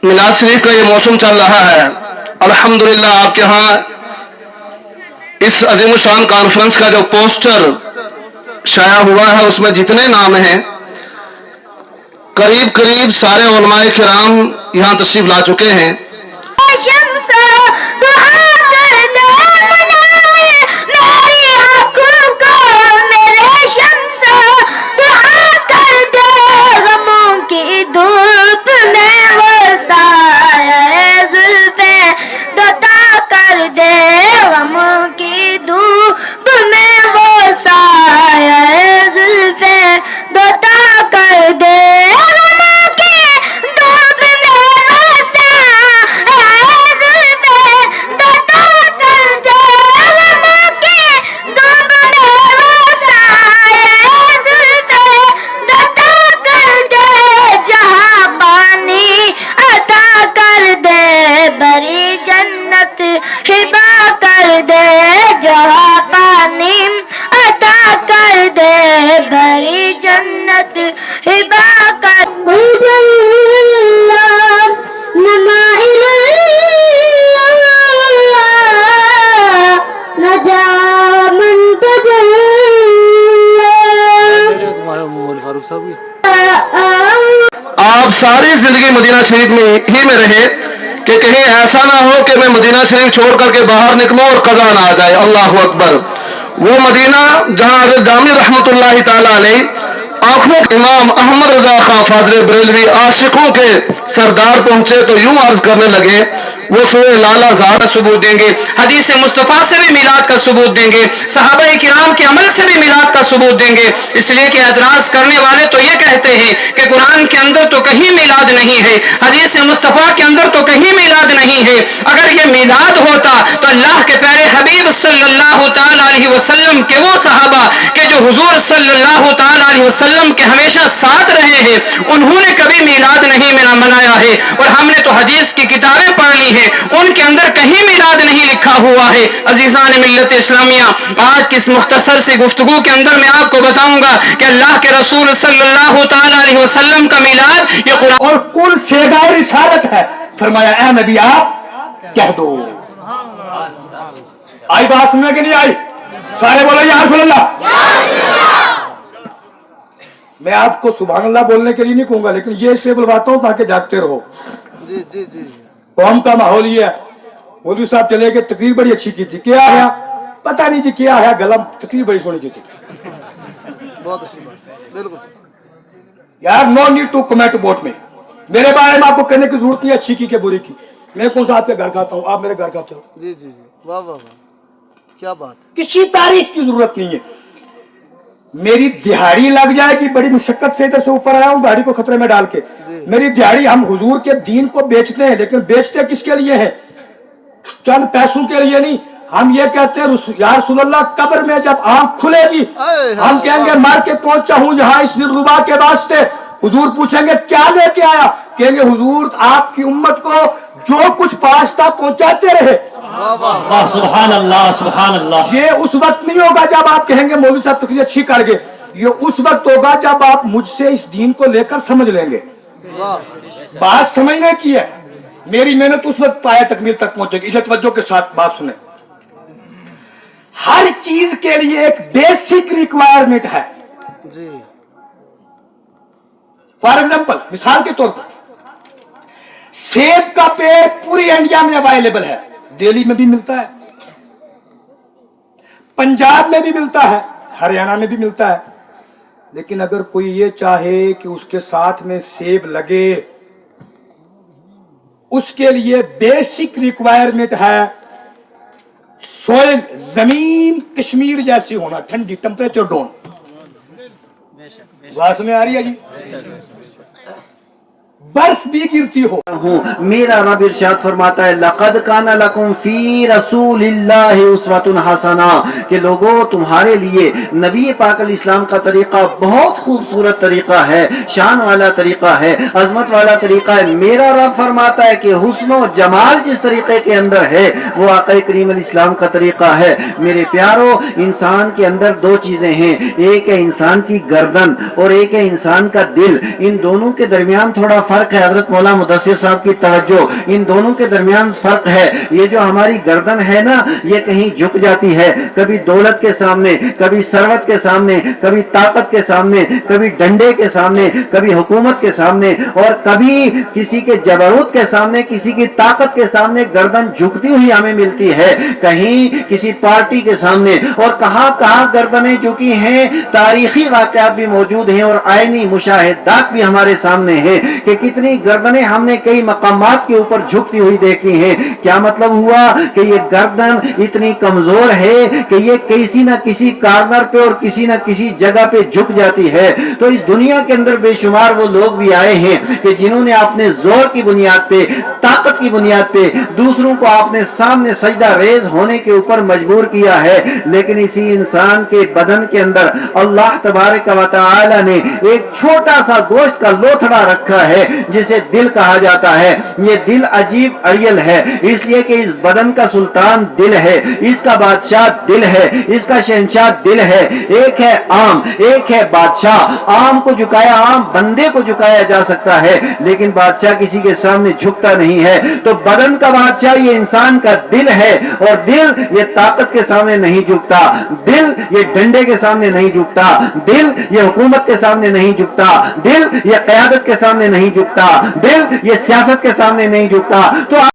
मिलाद शरीफ का ये मौसम चल रहा है। अल्हम्दुलिल्लाह आपके यहाँ इस अजीम शान कॉन्फ्रेंस का जो पोस्टर शाया हुआ है उसमें जितने नाम हैं करीब करीब सारे उलमाए किराम यहाँ तशरीफ ला चुके हैं। आप सारी जिंदगी मदीना शरीफ में ही में रहे कि कहीं ऐसा ना हो कि मैं मदीना शरीफ छोड़ करके बाहर निकलूं और कज़ा ना आ जाए। अल्लाह अकबर। वो मदीना जहां हज़रत जामी रहमतुल्लाहि ताला अलैह आंखों इमाम अहमद रजा खां फाज़िल बरेलवी आशिकों के सरदार पहुंचे तो यूं अर्ज करने लगे, वो सूरह लाला ज़ात सबूत देंगे, हदीस मुस्तफ़ा से भी मिलाद का सबूत देंगे, सहाबाए किराम के अमल से भी मिलाद का सबूत देंगे। इसलिए कि एतराज करने वाले तो ये कहते हैं कि कुरान के अंदर तो कहीं मिलाद नहीं है, हदीस मुस्तफ़ा के अंदर तो कहीं मिलाद नहीं है। अगर ये मिलाद होता तो अल्लाह के प्यारे हबीब सल्लल्लाहु ताला अलैहि वसल्लम के वो सहाबा के जो हुजूर सल्लल्लाहु ताला अलैहि वसल्लम के हमेशा साथ रहे हैं, उन्होंने कभी मिलाद नहीं मनाया है। और हमने तो हदीस की किताबें पढ़ ली है, उनके अंदर कहीं मिलाद नहीं लिखा हुआ है। अजीजान मिल्लत इस्लामिया, आज की इस मुख्तसर सी गुफ्तगू के अंदर मैं आपको बताऊंगा कि अल्लाह के रसूल सल्लल्लाहु ताला अलैहि वसल्लम का मिलाद ये कुरान और कुल सेगाए रिसालत है। फरमाया ऐ नबी आप कह दो। आई बात सुनने की नहीं आई? सारे बोलो या रसूल अल्लाह। मैं आपको सुभान अल्लाह बोलने के लिए नहीं कहूंगा, लेकिन ये इसलिए बुलवाता हूं ताकि जागते रहो। जी जी जी। कौम का माहौल ये है। मौलवी साहब चले गए, तकरीर बड़ी अच्छी की थी, क्या है पता नहीं जी क्या है, गलम तकरीर बड़ी सोनी की थी। बहुत अच्छी बात, बिल्कुल यार no need to comment about me. मेरे बारे में आपको कहने की जरूरत नहीं, अच्छी की के बुरी की। मैं कौन सा आपके घर खाता हूँ, आप मेरे घर खाते हो। जी जी जी, वाह वाह वाह, क्या बात। किसी तारीफ की जरूरत नहीं है। मेरी दिहाड़ी लग जाएगी, बड़ी मुशक्कत से इधर से ऊपर आया हूँ गाड़ी को खतरे में डाल के। मेरी दिहाड़ी, हम हुजूर के दीन को बेचते हैं, लेकिन बेचते किसके लिए है? चंद पैसों के लिए नहीं। हम ये कहते हैं या रसूल अल्लाह, कब्र में जब आंख खुलेगी हम कहेंगे मर के पहुंचा हूं यहाँ इस दिलरुबा के वास्ते। हुजूर पूछेंगे क्या लेके आया? कहेंगे हुजूर आपकी उम्मत को जो कुछ पास था पहुंचाते रहे। सुभान अल्लाह सुभान अल्लाह। ये उस वक्त नहीं होगा जब आप कहेंगे मौलवी साहब तकरीर अच्छी कर गए। ये उस वक्त होगा जब आप मुझसे इस दीन को लेकर समझ लेंगे। बात समझने की है। मेरी मेहनत उस वक्त पाया तकमील तक पहुंचेगी। इज्जत तवज्जो के साथ बात सुने। हर चीज के लिए एक बेसिक रिक्वायरमेंट है। जी। फॉर एग्जाम्पल, मिसाल के तौर पर सेब का पेड़ पूरी इंडिया में अवेलेबल है। दिल्ली में भी मिलता है, पंजाब में भी मिलता है, हरियाणा में भी मिलता है। लेकिन अगर कोई ये चाहे कि उसके साथ में सेब लगे, उसके लिए बेसिक रिक्वायरमेंट है सोइल, जमीन कश्मीर जैसी होना, ठंडी, टेम्परेचर डाउन। बात में आ रही है जी? बर्फ भी गिरती हो। मेरा रब इरशाद फरमाता है लक़द काना लकुम फी रसूलिल्लाहि उस्वतुन हसना, कि लोगों तुम्हारे लिए नबी पाक इस्लाम का तरीका बहुत खूबसूरत तरीका है, शान वाला तरीका है, अजमत वाला तरीका है। मेरा रब फरमाता है कि हुस्न और जमाल जिस तरीके के अंदर है वो आक़ा करीम इस्लाम का तरीका है। मेरे प्यारो, इंसान के अंदर दो चीजें हैं, एक है इंसान की गर्दन और एक है इंसान का दिल। इन दोनों के दरमियान थोड़ा فرق है हजरत मौला मुदस्सिर साहब की तवज्जो, इन दोनों के दरमियान फर्क है। ये जो हमारी गर्दन है ना, ये कहीं झुक जाती है, कभी दौलत के सामने, कभी सरवत के सामने, कभी ताकत के सामने, कभी डंडे के सामने, कभी हुकूमत के सामने, और कभी किसी के जबरूत के सामने, किसी की ताकत के सामने गर्दन झुकती हुई हमें मिलती है, कहीं किसी पार्टी के सामने, और कहाँ कहाँ गर्दनें झुकी हैं। तारीखी वाक़यात भी मौजूद हैं और आईनी मुशाहिदात भी हमारे सामने हैं कि कितनी गर्दनें हमने कई मकामात के ऊपर झुकती हुई देखी हैं। क्या मतलब हुआ कि ये गर्दन इतनी कमजोर है कि ये किसी न किसी कार्नर पे और किसी न किसी जगह पे झुक जाती है। तो इस दुनिया के अंदर बेशुमार वो लोग भी आए हैं कि जिन्होंने अपने जोर की बुनियाद पे, ताकत की बुनियाद पे दूसरों को अपने सामने सजदा रेज होने के ऊपर मजबूर किया है। लेकिन इसी इंसान के बदन के अंदर अल्लाह तबारक व तआला ने एक छोटा सा गोश्त का लोथड़ा रखा है जिसे दिल कहा जाता है। ये दिल अजीब अड़ियल है, इसलिए कि इस बदन का सुल्तान दिल है, इसका बादशाह दिल है, इसका शहंशाह दिल है। एक है आम, एक है बादशाह। आम को झुकाया, आम बंदे को झुकाया जा सकता है, लेकिन बादशाह किसी के सामने झुकता नहीं है। तो बदन का बादशाह ये इंसान का दिल है, और दिल ये ताकत के सामने नहीं झुकता, दिल ये डंडे के सामने नहीं झुकता, दिल ये हुकूमत के सामने नहीं झुकता, दिल ये क़यादत के सामने नहीं झुकता, दिल ये सियासत के सामने नहीं झुकता। तो